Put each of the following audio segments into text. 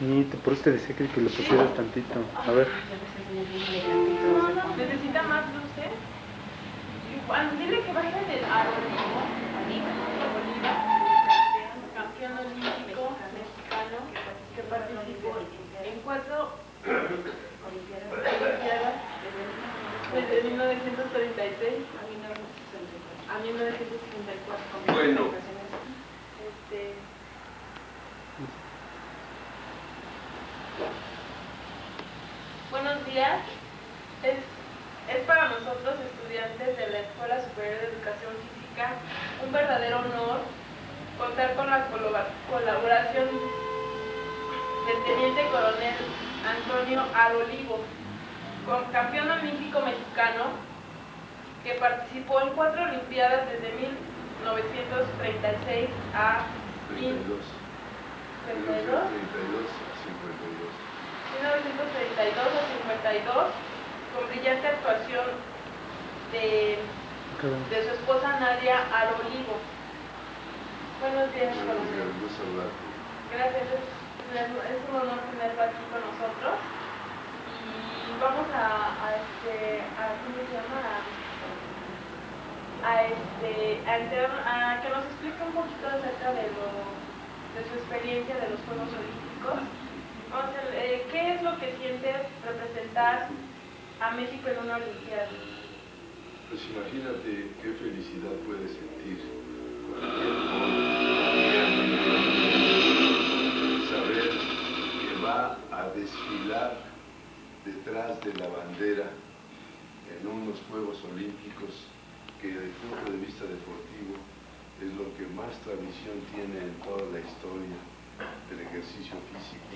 Sí, por eso te decía que le pusieras tantito. A ver. ¿Necesita más luces? Dile que baje del Arolivo, campeón olímpico mexicano que participó en 4 olimpiadas desde 1936 a 1964. Bueno. Buenos días. Es para nosotros, estudiantes de la Escuela Superior de Educación Física, un verdadero honor contar con la colaboración del Teniente Coronel Antonio Arolivo, campeón olímpico mexicano que participó en 4 Olimpiadas desde 1936 a 1932 a 52, con brillante actuación de su esposa Nadia Arolivo. Buenos días, coronel. Gracias, es un honor tenerlo aquí con nosotros. Y vamos ¿cómo se llama? A que nos explique un poquito acerca de su experiencia de los Juegos Olímpicos. ¿Qué es lo que siente representar a México en una Olimpiada? Pues imagínate qué felicidad puede sentir cualquier saber que va a desfilar detrás de la bandera en unos Juegos Olímpicos que desde el punto de vista deportivo es lo que más tradición tiene en toda la historia del ejercicio físico.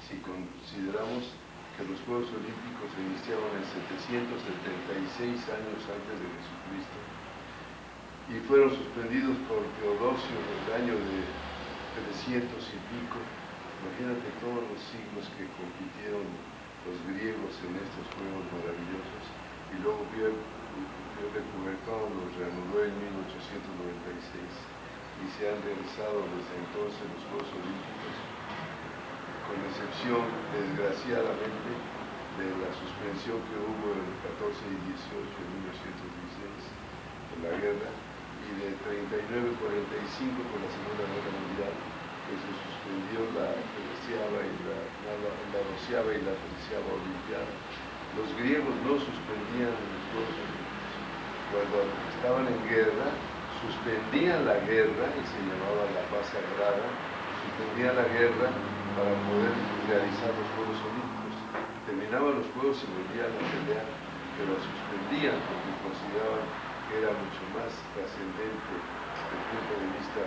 Si consideramos que los Juegos Olímpicos se iniciaron en 776 años antes de Jesucristo y fueron suspendidos por Teodosio en el año de 300 y pico, imagínate todos los siglos que compitieron los griegos en estos Juegos maravillosos, y luego Pierre de Coubertin los reanudó en 1896 y se han realizado desde entonces los Juegos Olímpicos, con excepción, desgraciadamente, de la suspensión que hubo el 14 y 18 de 1916 por la guerra, y de 39-45 por la Segunda Guerra Mundial, que se suspendió la 13ª y la 12ª y la 13ª Olimpiada. Los griegos no suspendían los Juegos Olímpicos. Cuando estaban en guerra, suspendían la guerra, y se llamaba la paz sagrada, suspendían la guerra para poder realizar los Juegos Olímpicos. Terminaban los Juegos y volvían a pelear, pero suspendían porque consideraban que era mucho más trascendente desde el punto de vista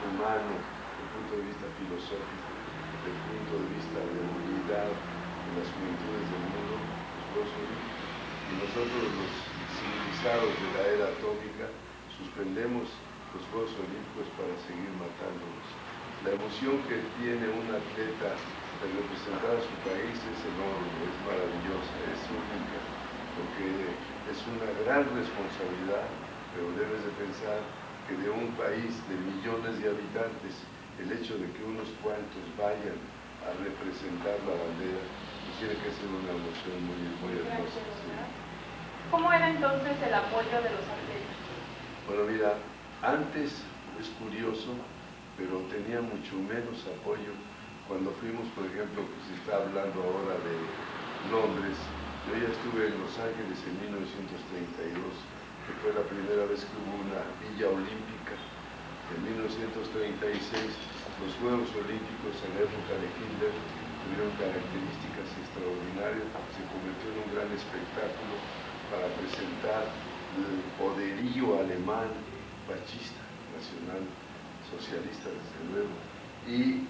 humano, desde el punto de vista filosófico, desde el punto de vista de la unidad de las juventudes del mundo, los Juegos Olímpicos. Y nosotros, los civilizados de la era atómica, suspendemos los Juegos Olímpicos para seguir matándolos. La emoción que tiene un atleta de representar a su país es enorme, es maravillosa, es única, porque es una gran responsabilidad, pero debes de pensar que de un país de millones de habitantes, el hecho de que unos cuantos vayan a representar la bandera, pues tiene que ser una emoción muy, muy hermosa. Sí. ¿Cómo era entonces el apoyo de los atletas? Bueno, mira, antes es curioso, pero tenía mucho menos apoyo. Cuando fuimos, por ejemplo, que se está hablando ahora de Londres, yo ya estuve en Los Ángeles en 1932, que fue la primera vez que hubo una villa olímpica. En 1936, los Juegos Olímpicos en la época de Hitler tuvieron características extraordinarias, se convirtió en un gran espectáculo para presentar el poderío alemán, fascista, nacional, socialista desde luego, y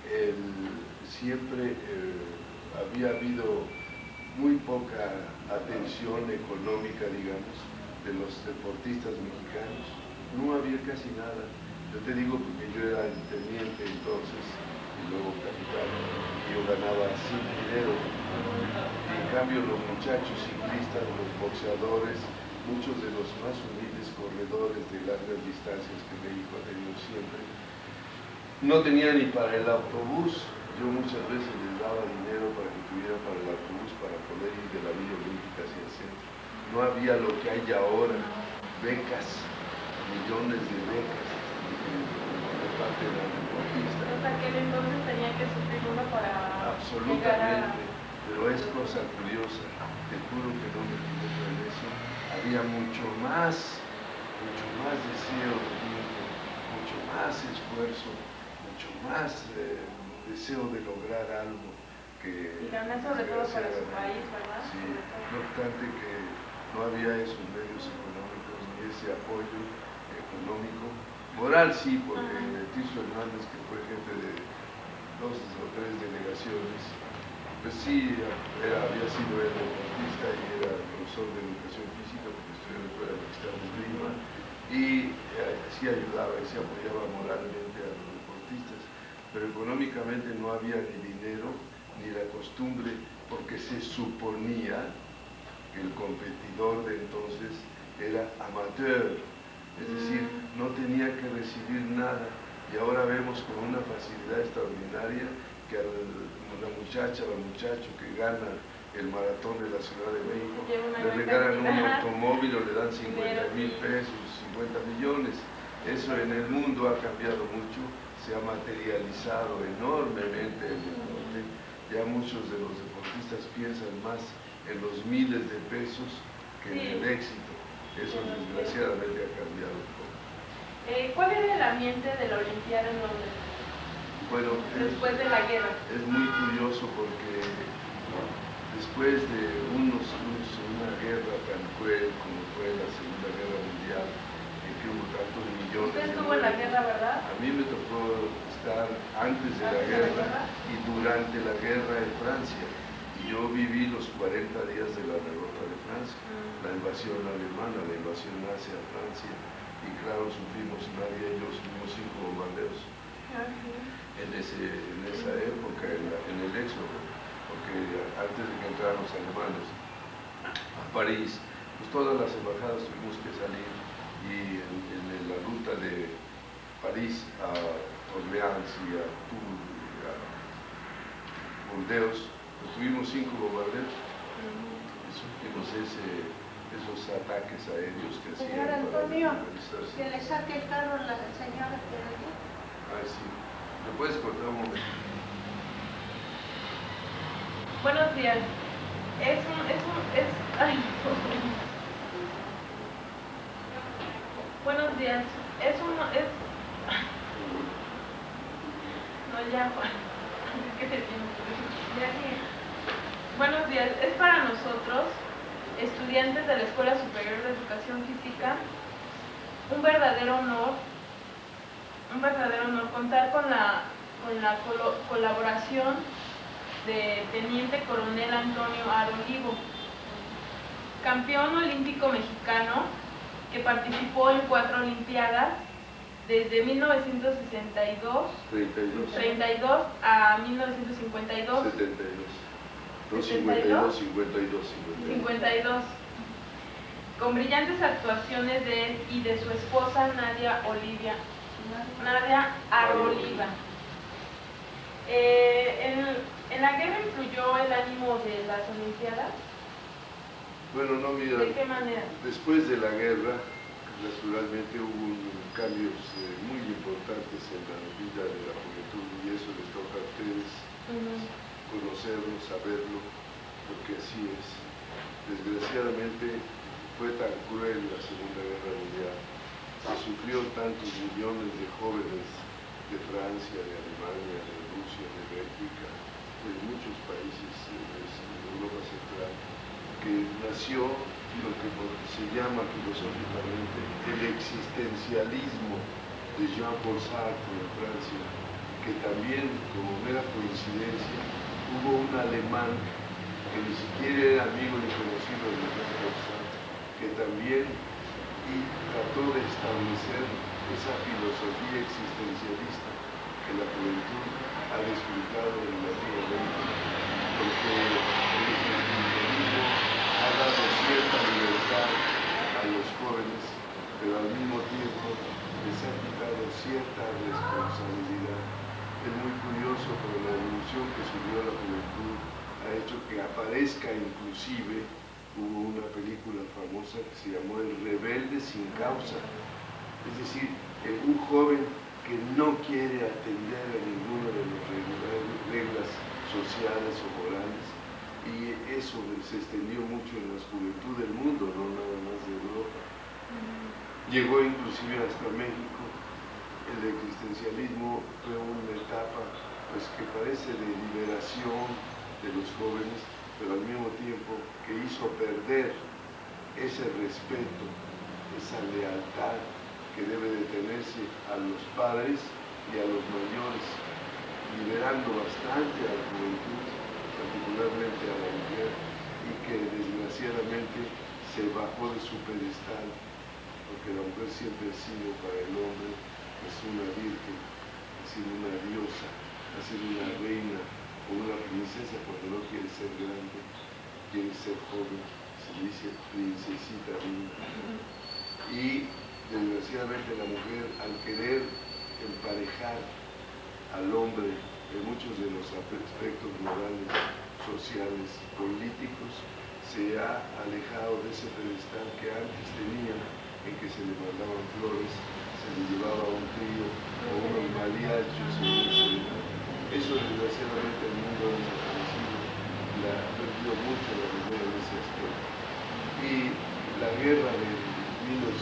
siempre había habido muy poca atención económica, digamos, de los deportistas mexicanos. No había casi nada. Yo te digo porque yo era el teniente entonces y luego capitán, y yo ganaba sin dinero. Y en cambio los muchachos ciclistas, los boxeadores, muchos de los más humildes corredores de largas distancias que México ha tenido siempre, no tenía ni para el autobús. yo muchas veces les daba dinero para que tuvieran para el autobús, para poder ir de la Villa Olímpica hacia el centro. No había lo que hay ahora, becas, millones de becas de parte de la deportista. Hasta aquel entonces tenía que sufrir uno para Absolutamente, pero es cosa curiosa, te juro que no me equivoco en eso. Había mucho más deseo de tiempo, mucho más esfuerzo, mucho más deseo de lograr algo que... Y ganar sobre todo para su país, ¿verdad? Sí, no obstante que no había esos medios económicos ni ese apoyo económico. Moral sí, porque Tirso Hernández, que fue jefe de 2 o 3 delegaciones, pues sí, había sido el deportista y era profesor de educación física, porque estudió en la Escuela Mexicana de Lima, y sí ayudaba y sí apoyaba moralmente a los deportistas, pero económicamente no había ni dinero ni la costumbre, porque se suponía que el competidor de entonces era amateur, es decir, no tenía que recibir nada, y ahora vemos con una facilidad extraordinaria que a la muchacha o al muchacho que gana el maratón de la Ciudad de México le regalan un automóvil o le dan 50,000 pesos, 50 millones. Eso en el mundo ha cambiado mucho, se ha materializado enormemente el deporte. Ya muchos de los deportistas piensan más en los miles de pesos que en el éxito. Eso desgraciadamente ha cambiado un poco. ¿Cuál era el ambiente de la Olimpiada en Londres? Bueno, después de la guerra. Es muy curioso porque después de una guerra tan cruel como fue la Segunda Guerra Mundial, en que hubo tantos millones Usted de estuvo en la guerra, ¿verdad? A mí me tocó estar antes de la guerra y durante la guerra en Francia. Y yo viví los 40 días de la derrota de Francia, la invasión alemana, la invasión hacia Francia. Y claro, sufrimos, nadie y yo sufrimos 5 bombardeos en esa época, en el éxodo, porque antes de que entraran los alemanes a París, pues todas las embajadas tuvimos que salir, y en la ruta de París a Orleans y a Tours y a Burdeos, pues tuvimos 5 bombardeos y sufrimos esos ataques aéreos que hacían. Señor Antonio, que le saque el carro a la señora que le dio. Ah, sí. ¿Me puedes cortar un momento? Buenos días. Buenos días. No, ya, Juan. Es que se tiene. Buenos días. Es para nosotros, estudiantes de la Escuela Superior de Educación Física, un verdadero honor contar con la colaboración de Teniente Coronel Antonio Aro Olivo, campeón olímpico mexicano que participó en 4 Olimpiadas desde 1962 32 a 1952. 52, con brillantes actuaciones de él y de su esposa Nadia Aro Oliva. ¿En la guerra influyó el ánimo de las Olimpiadas? Bueno, no, mira, ¿De qué manera? Después de la guerra, naturalmente hubo cambios muy importantes en la vida de la juventud, y eso les toca a ustedes conocerlo, saberlo, porque así es. Desgraciadamente fue tan cruel la Segunda Guerra Mundial, se sufrió tantos millones de jóvenes de Francia, de Alemania, de Rusia, de Bélgica, de muchos países de Europa Central, que nació lo que se llama filosóficamente el existencialismo de Jean-Paul Sartre en Francia, que también, como mera coincidencia, hubo un alemán que ni siquiera era amigo ni conocido de Jean-Paul Sartre, que también trató de establecer esa filosofía existencialista que la juventud ha disfrutado relativamente, porque el existencialismo ha dado cierta libertad a los jóvenes, pero al mismo tiempo les ha quitado cierta responsabilidad. es muy curioso, pero la evolución que subió a la juventud ha hecho que aparezca inclusive, hubo una película famosa que se llamó El rebelde sin causa, es decir, un joven que no quiere atender a ninguna de las reglas sociales o morales, y eso se extendió mucho en la juventud del mundo, no nada más de Europa. Llegó inclusive hasta México. El existencialismo fue una etapa pues, que parece de liberación de los jóvenes, pero al mismo tiempo que hizo perder ese respeto, esa lealtad que debe de tenerse a los padres y a los mayores, liberando bastante a la juventud, particularmente a la mujer, y que desgraciadamente se bajó de su pedestal, porque la mujer siempre ha sido para el hombre es una virgen, ha sido una diosa, ha sido una reina o una princesa cuando no quiere ser grande, quiere ser joven, se dice princesita linda. Y desgraciadamente la mujer, al querer emparejar al hombre en muchos de los aspectos morales, sociales, políticos, se ha alejado de ese pedestal que antes tenía, en que se le mandaban flores, se le llevaba un trío o unos mariachis. Eso desgraciadamente el mundo ha desaparecido, ha perdido mucho la mujer en ese aspecto. Y la guerra de 1900,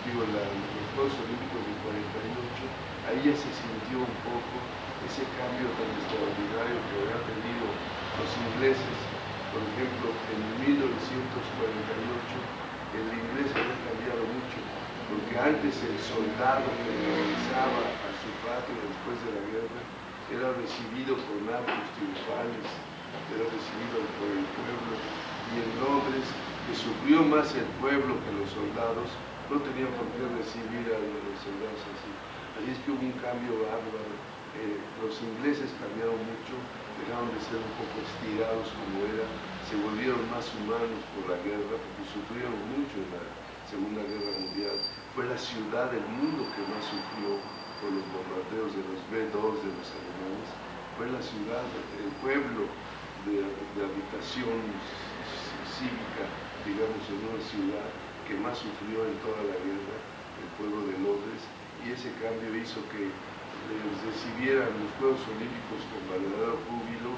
los Juegos Olímpicos del 48, ahí ya se sintió un poco ese cambio tan extraordinario que habían tenido los ingleses. Por ejemplo, en 1948 el inglés había cambiado mucho, porque antes el soldado que regresaba a su patria después de la guerra era recibido con actos triunfales, era recibido por el pueblo, y en Londres, que sufrió más el pueblo que los soldados, no tenían por qué recibir a los soldados así. Así es que hubo un cambio bárbaro. Los ingleses cambiaron mucho, dejaron de ser un poco estirados como era, se volvieron más humanos por la guerra, porque sufrieron mucho en la Segunda Guerra Mundial. Fue la ciudad del mundo que más sufrió por los bombardeos de los B-2 de los alemanes. Fue la ciudad, el pueblo de habitación cívica, digamos, en una ciudad que más sufrió en toda la guerra, el pueblo de Londres, y ese cambio hizo que les recibieran los Juegos Olímpicos con verdadero júbilo,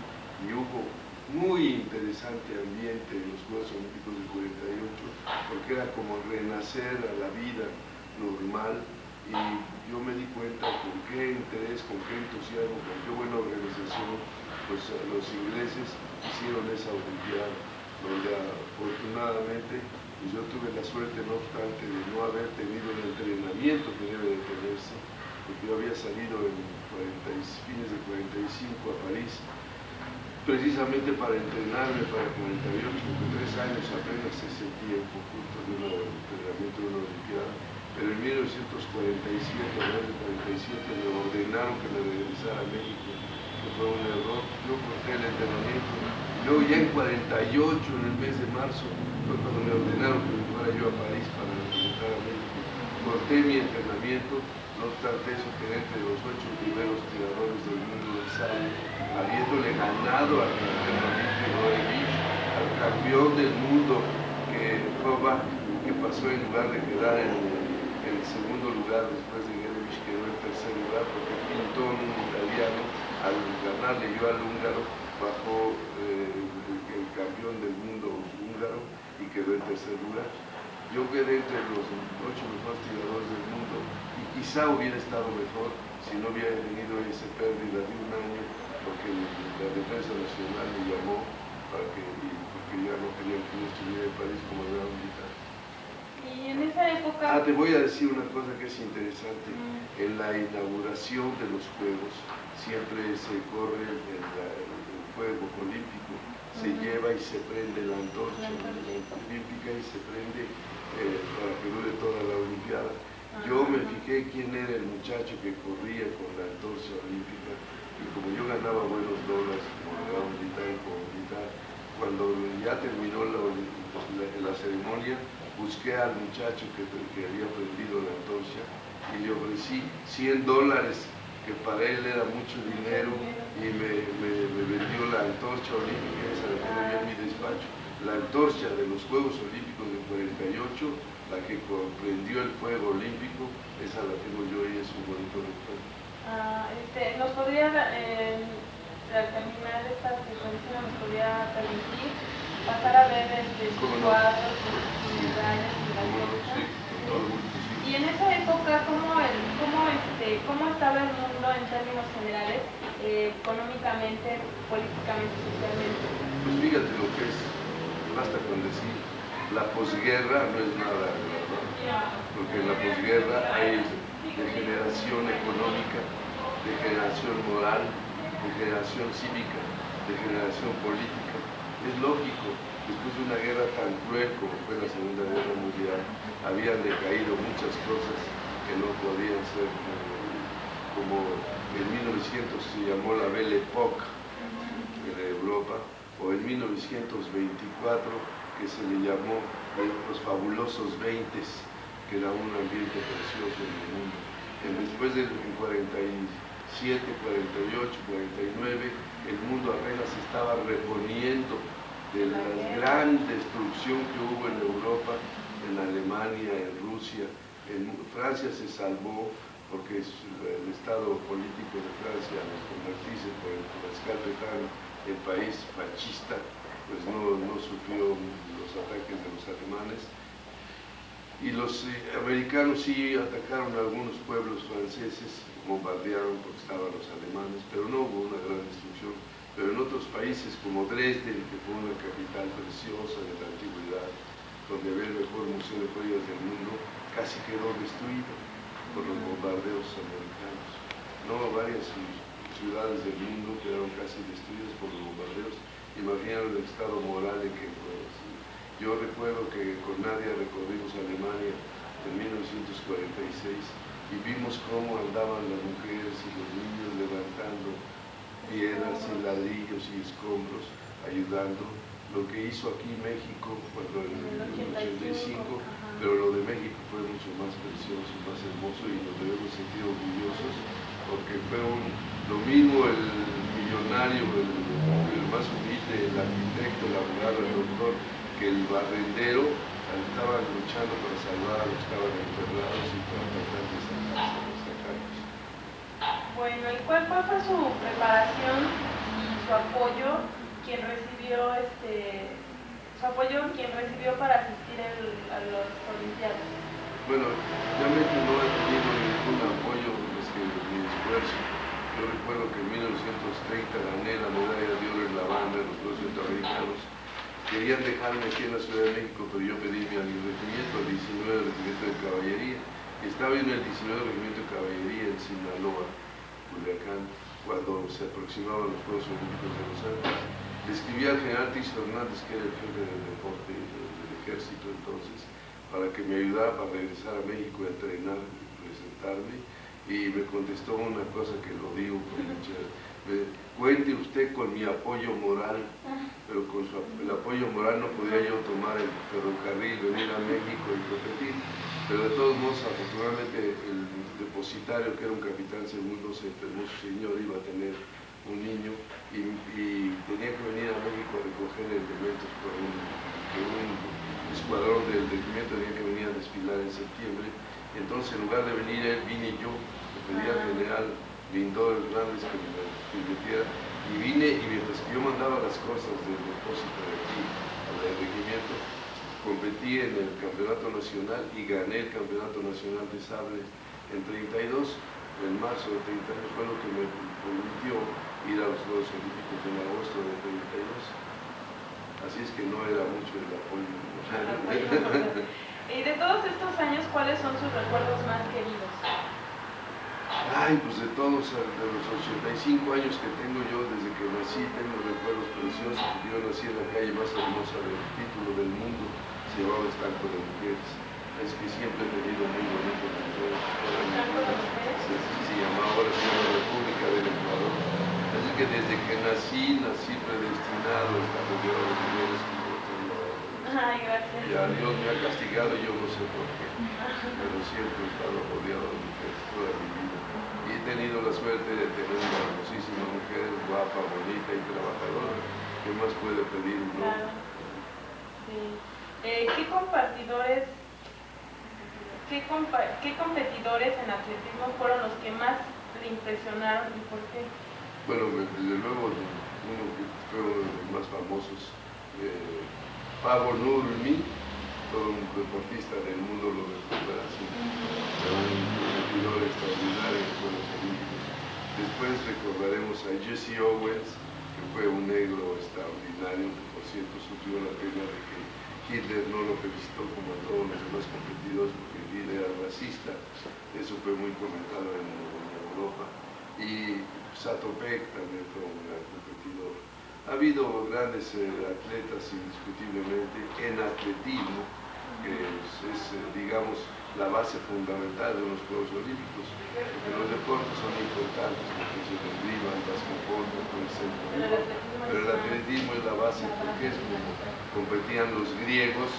y hubo muy interesante ambiente en los Juegos Olímpicos del 48, porque era como renacer a la vida normal, y yo me di cuenta con qué interés, con qué entusiasmo, con qué buena organización, pues los ingleses hicieron esa olimpiada, donde afortunadamente pues yo tuve la suerte, no obstante, de no haber tenido el entrenamiento que debe de tenerse, porque yo había salido en fines de 45 a París, precisamente para entrenarme para 48, porque 3 años apenas es el tiempo justo de un entrenamiento de una olimpiada, pero en 1947, a finales de 47, me ordenaron que me regresara a México, que fue un error. Yo corté el entrenamiento, y luego ya en 48, en el mes de marzo, fue cuando me ordenaron que me fuera yo a París para regresar a México. Corté mi entrenamiento, no obstante eso quedé entre los 8 primeros tiradores del mundo del sable, habiéndole ganado al campeón olímpico al campeón del mundo que pasó en lugar de quedar en el segundo lugar después de Gerevich, quedó en tercer lugar, porque Pinton, un italiano, al ganarle yo al húngaro, bajó el campeón del mundo húngaro y quedó en tercer lugar. Yo quedé entre los 8 mejores tiradores del mundo, y quizá hubiera estado mejor si no hubiera tenido esa pérdida de un año, porque la Defensa Nacional me llamó porque ya no querían que yo estuviera en París como gran militar. Y en esa época... Te voy a decir una cosa que es interesante. En la inauguración de los Juegos siempre se corre el fuego olímpico, se lleva y se prende la antorcha olímpica y se prende para que dure toda la olimpiada. Yo me fijé quién era el muchacho que corría con la antorcha olímpica, y como yo ganaba buenos dólares como gran militar y como militar, cuando ya terminó la ceremonia, busqué al muchacho que había prendido la antorcha y le ofrecí $100 que para él era mucho dinero y me vendió la antorcha olímpica, esa la tengo yo en mi despacho, la antorcha de los Juegos Olímpicos del 48, la que comprendió el fuego olímpico, esa la tengo yo y es un bonito recuerdo. ¿Nos podría, al terminar esta secuencia, nos podría permitir pasar a ver sus cuadros, sus medallas y la sí, con todo gusto, sí. Y en esa época, ¿cómo estaba el mundo en términos generales, económicamente, políticamente, socialmente? Pues fíjate lo que es, basta con decir, la posguerra no es nada agradable, porque en la posguerra hay degeneración económica, degeneración moral, degeneración cívica, degeneración política. Es lógico, después de una guerra tan cruel como fue la Segunda Guerra Mundial, habían decaído muchas cosas que no podían ser como en 1900 se llamó la Belle Époque en Europa, o en 1924 que se le llamó los fabulosos 20s, que era un ambiente precioso en el mundo. Después del 47, 48, 49, el mundo apenas se estaba reponiendo de la gran destrucción que hubo en Europa, en Alemania, en Rusia. En Francia se salvó porque el estado político de Francia, al convertirse por el mariscal Pétain en país fascista, pues no sufrió los ataques de los alemanes. Y los americanos sí atacaron a algunos pueblos franceses, bombardearon porque estaban los alemanes, pero no hubo una gran destrucción. Pero en otros países como Dresden, que fue una capital preciosa de la antigüedad, donde había el mejor museo de joyas del mundo, casi quedó destruido por los bombardeos americanos. No, varias ciudades del mundo quedaron casi destruidas por los bombardeos. Imaginaron el estado moral en que fue. Yo recuerdo que con Nadia recorrimos Alemania en 1946 y vimos cómo andaban las mujeres y los niños levantando piedras y ladrillos y escombros, ayudando. Lo que hizo aquí México cuando en el 85, pero lo de México fue mucho más precioso, más hermoso y nos debemos sentir orgullosos porque fue lo mismo el millonario, el más humilde, el arquitecto, el abogado, el doctor, que el barrendero, estaban luchando para salvar a los que estaban enterrados y para tratar de sacarlos. Bueno, ¿y cuál fue su preparación y su apoyo quien recibió para asistir a los Olimpiadas? Bueno, realmente no he tenido ningún apoyo más que mi esfuerzo. Yo recuerdo que en 1930 gané la medalla de oro en La Habana en los Juegos Centroamericanos. Querían dejarme aquí en la Ciudad de México, pero yo pedí mi regimiento, el 19 Regimiento de Caballería. Y estaba en el 19 Regimiento de Caballería en Sinaloa, Culiacán, cuando se aproximaban los Juegos Olímpicos de Los Ángeles. Le escribí al general Tirso Hernández, que era el jefe del deporte del ejército entonces, para que me ayudara para regresar a México a entrenar y presentarme, y me contestó una cosa que lo digo con mucha... cuente usted con mi apoyo moral, pero con el apoyo moral no podía yo tomar el ferrocarril, venir a México y competir, pero de todos modos, afortunadamente, el depositario, que era un capitán segundo, se enfermó, su señor iba a tener un niño y tenía que venir a México a recoger elementos por un escuadrón del regimiento, tenía que venir a desfilar en septiembre. Entonces, en lugar de venir él, vine yo, le pedí al general Lindor Hernández que me permitiera, y vine, y mientras que yo mandaba las cosas del depósito de aquí al regimiento, competí en el campeonato nacional y gané el campeonato nacional de sable en 32, en marzo de 32, fue lo que me permitió ir a los Juegos Olímpicos en agosto de 32. Así es que no era mucho el apoyo. Y de todos estos años, ¿cuáles son sus recuerdos más queridos? Ay, pues de todos, de los 85 años que tengo yo, desde que nací, tengo recuerdos preciosos. Yo nací en la calle más hermosa del título del mundo, se llamaba Estanco de Mujeres. Es que siempre he tenido muy bonito se llamaba, ahora se llama República del Ecuador. Así que desde que nací predestinado a estar rodeado de mujeres como otro lado. Ay, gracias. Y a Dios me ha castigado, yo no sé por qué, pero siempre he estado rodeado de mujeres toda mi vida. Y he tenido las suerte de tener una hermosísima mujer, guapa, bonita y trabajadora. ¿Qué más puede pedir un hombre? Claro. Sí. ¿Qué competidores en atletismo fueron los que más le impresionaron y por qué? Bueno, desde luego, uno que fue uno de los más famosos, Pavo Nurmi, todo un deportista del mundo lo recordará, un competidor extraordinario en los Juegos Olímpicos. Después recordaremos a Jesse Owens, que fue un negro extraordinario, que por cierto sufrió la pena de que Hitler no lo felicitó como a todos los demás competidores, porque Hitler era racista. Eso fue muy comentado en Europa. Y Satopek también fue un gran competidor. Ha habido grandes atletas indiscutiblemente en atletismo, que es, digamos, la base fundamental de los Juegos Olímpicos, porque los deportes son importantes, porque se derriban, el basquetbol, pero el atletismo es la base, porque es como competían los griegos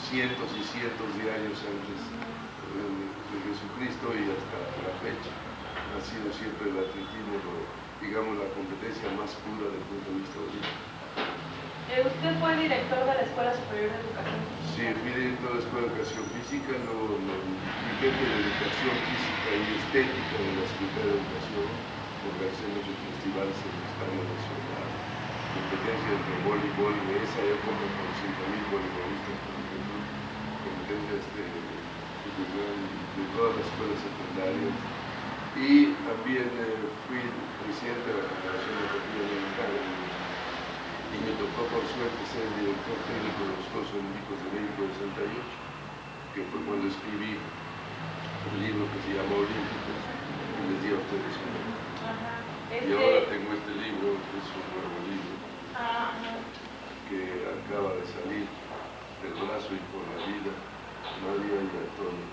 cientos y cientos de años antes de Jesucristo y hasta la fecha. Ha sido siempre el atletismo, digamos, la competencia más pura desde el punto de vista olímpico. ¿Usted fue director de la Escuela Superior de Educación? Sí, fui director de la Escuela de Educación Física, luego fui jefe de Educación Física y Estética de la Secretaría de Educación, organizé muchos festivales en el Estadio Nacional, competencias de voleibol, en esa época con 5.000 voleibolistas, por ejemplo, competencias de todas las escuelas secundarias. Y también fui presidente de la Federación Deportiva Mexicana y me tocó por suerte ser el director técnico de los Juegos Olímpicos de México de 68, que fue cuando escribí el libro que se llama Olímpicos, y les di a ustedes un libro. Y ahora tengo este libro, que es un nuevo libro, que acaba de salir, El brazo y por la vida, María y Antonio.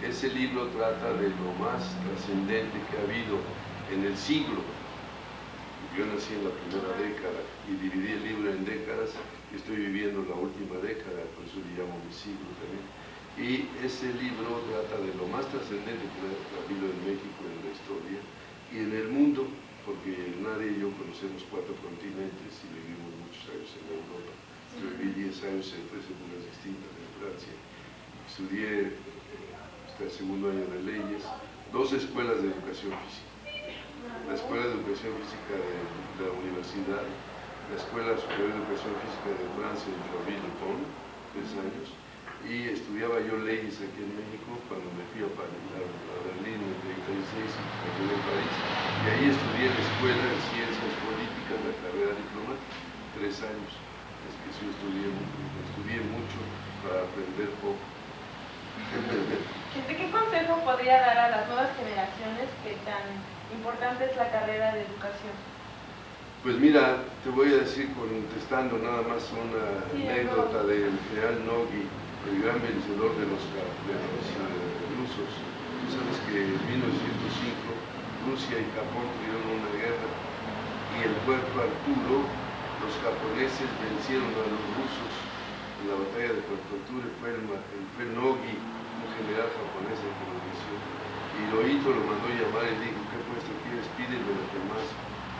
Ese libro trata de lo más trascendente que ha habido en el siglo. Yo nací en la primera década y dividí el libro en décadas, y estoy viviendo la última década, por eso le llamo mi siglo también. Y ese libro trata de lo más trascendente que ha habido en México en la historia y en el mundo, porque nadie y yo conocemos 4 continentes y vivimos muchos años en Europa. Yo viví 10 años en 3 épocas distintas en Francia. Estudié hasta el segundo año de leyes, 2 escuelas de educación física. La Escuela de Educación Física de la Universidad, la Escuela Superior de Educación Física de Francia en Claville-le-Pont, 3 años, y estudiaba yo leyes aquí en México cuando me fui a Berlín en 36 y me quedé en París, y ahí estudié en la Escuela de Ciencias Políticas, la carrera diplomática, 3 años. Es que sí estudié mucho para aprender poco. ¿Qué consejo podría dar a las nuevas generaciones que tan importante es la carrera de educación? Pues mira, te voy a decir, contestando nada más una anécdota del general Nogi, el gran vencedor de los rusos. Tú sabes que en 1905 Rusia y Japón tuvieron una guerra y el puerto Arturo, los japoneses vencieron a los rusos en la batalla de Puerto Arturo y fue Nogi, un general japonés que lo venció. Y Hirohito lo mandó llamar y dijo: ¿qué puesto quieres? Pídeme lo que más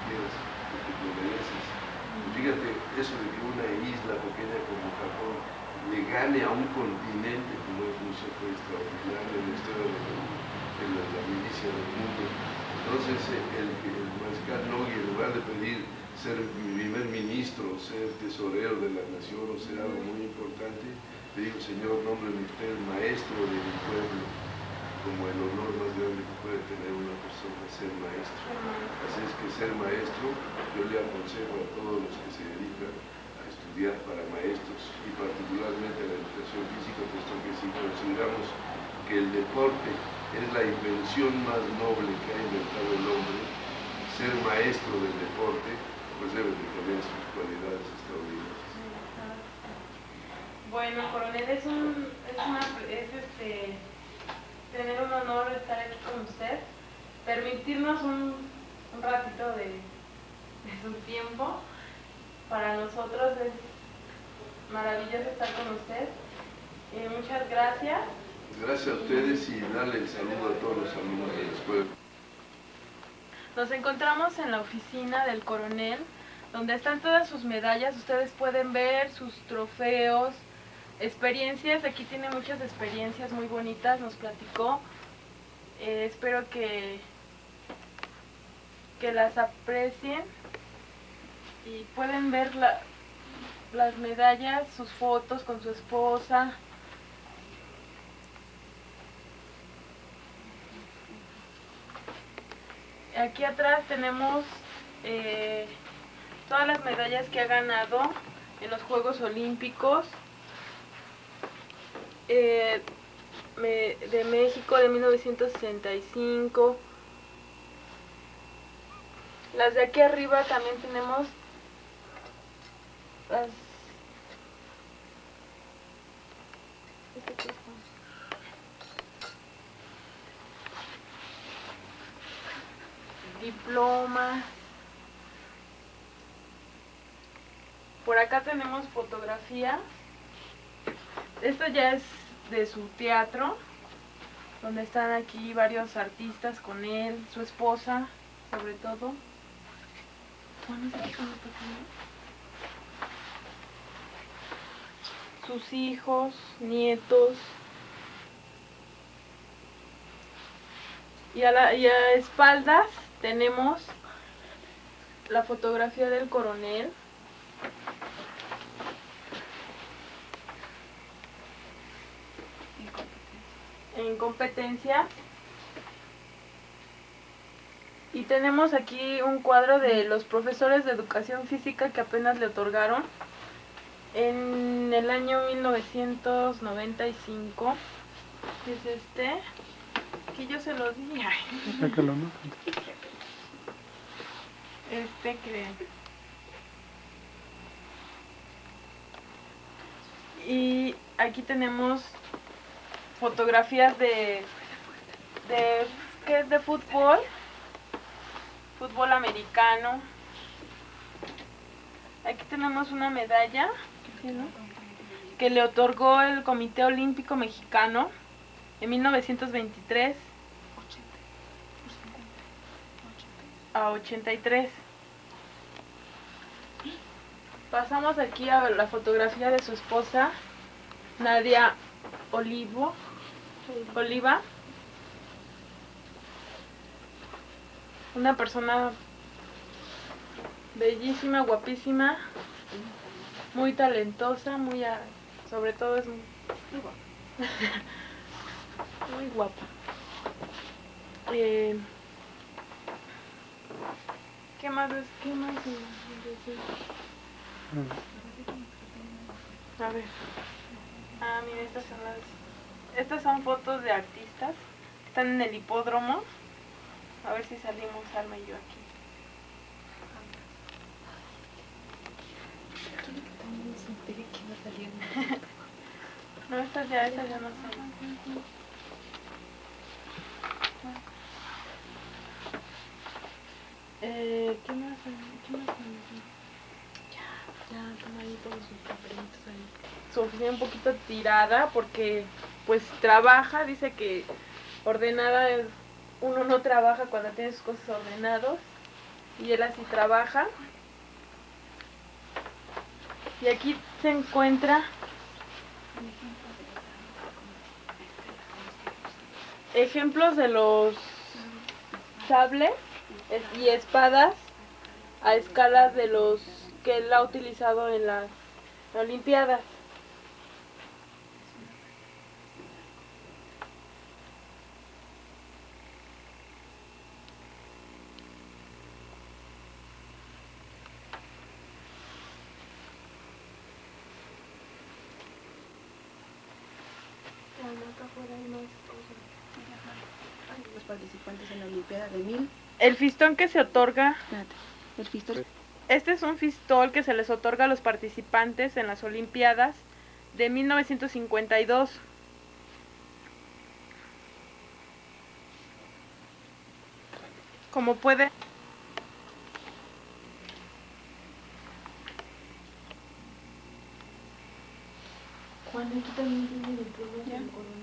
quieras, lo que te mereces. Y fíjate, eso de que una isla pequeña como Japón le gane a un continente como es Rusia fue extraordinario en la historia de la milicia del mundo. Entonces el mariscal Nogi, en lugar de pedir ser primer ministro, ser tesorero de la nación o ser algo muy importante, le dijo: Señor, nómbreme usted maestro de mi pueblo, como el honor más grande que puede tener una persona, ser maestro. Así es que ser maestro, yo le aconsejo a todos los que se dedican a estudiar para maestros y particularmente la educación física, puesto que si consideramos que el deporte es la invención más noble que ha inventado el hombre, ser maestro del deporte pues debe de tener sus cualidades extraordinarias. Bueno, coronel, tener un honor estar aquí con usted, permitirnos un ratito de su tiempo. Para nosotros es maravilloso estar con usted. Muchas gracias. Gracias a ustedes y darle el saludo a todos los alumnos de la escuela. Nos encontramos en la oficina del coronel, donde están todas sus medallas. Ustedes pueden ver sus trofeos, experiencias. Aquí tiene muchas experiencias muy bonitas, nos platicó. Espero que las aprecien y pueden ver las medallas, sus fotos con su esposa. Aquí atrás tenemos todas las medallas que ha ganado en los Juegos Olímpicos de México de 1965. Las de aquí arriba también tenemos las... diplomas. Por acá tenemos fotografías. Esto ya es de su teatro, donde están aquí varios artistas con él, su esposa, sobre todo. Sus hijos, nietos. Y a espaldas tenemos la fotografía del coronel. En competencia. Y tenemos aquí un cuadro de los profesores de educación física que apenas le otorgaron en el año 1995. Es este, que yo se lo di. Sácalo, ¿no? Este que... Y aquí tenemos fotografías de ¿qué es? De fútbol americano. Aquí tenemos una medalla, ¿no?, que le otorgó el Comité Olímpico Mexicano en 1923 a 83. Pasamos aquí a la fotografía de su esposa, Nadia Oliva. Una persona bellísima, guapísima, muy talentosa, sobre todo es muy guapa. ¿Qué más? A ver. Mira, estas son fotos de artistas que están en el hipódromo. A ver si salimos Alma y yo aquí. No, estas ya no salen. ¿Qué más? Ya están ahí todos sus papelitos ahí. Su oficina un poquito tirada porque pues trabaja, dice que ordenada uno no trabaja cuando tiene sus cosas ordenados, y él así trabaja. Y aquí se encuentra ejemplos de los sables y espadas a escalas de los que él ha utilizado en las Olimpiadas. Los participantes en la Olimpiada de 1000. El fistón que se otorga. El fistón. Este es un fistol que se les otorga a los participantes en las Olimpiadas de 1952. Como puede... Juan, aquí también tiene el diploma del coronel.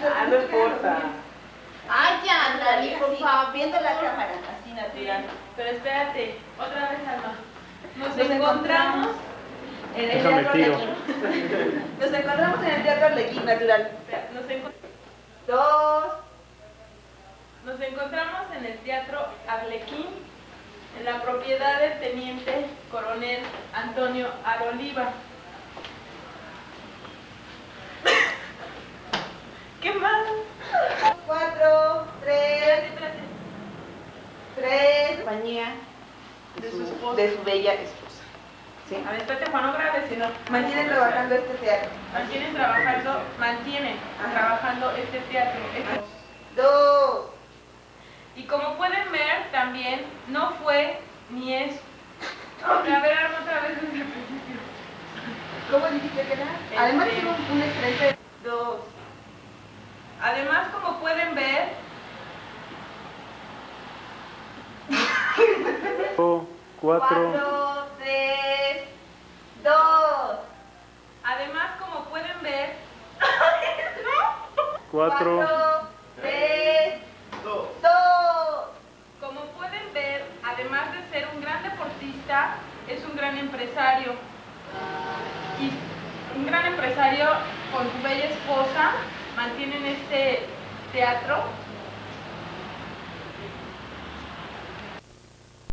Ah, no importa. Ay, ya, Lali, por Sí. favor, viendo la cámara, así Sí, natural. pero espérate, otra vez, Alma. Nos Nos encontramos En el Déjame teatro tiro. Arlequín. Nos encontramos en el teatro Arlequín, natural. espera, Dos. nos encontramos en el Teatro Arlequín, en la propiedad del teniente coronel Antonio Aroliva. ¿Qué más? 4, 3, Espérate. 3. Compañía De su esposa. de su bella esposa. ¿Sí? A ver, espérate, Juan, no grabes, sino Mantienen trabajando este teatro. mantienen trabajando este teatro. 2. Y como pueden ver, también no fue ni es. A ver, Alma, otra vez desde el principio. ¿Cómo dijiste que era? Además tiene un excelente. 2. Además, como pueden ver, 4. 4, 3, 2. además, como pueden ver, 4. 3, 2. como pueden ver, además de ser un gran deportista, es un gran empresario. Y un gran empresario con su bella esposa mantienen este teatro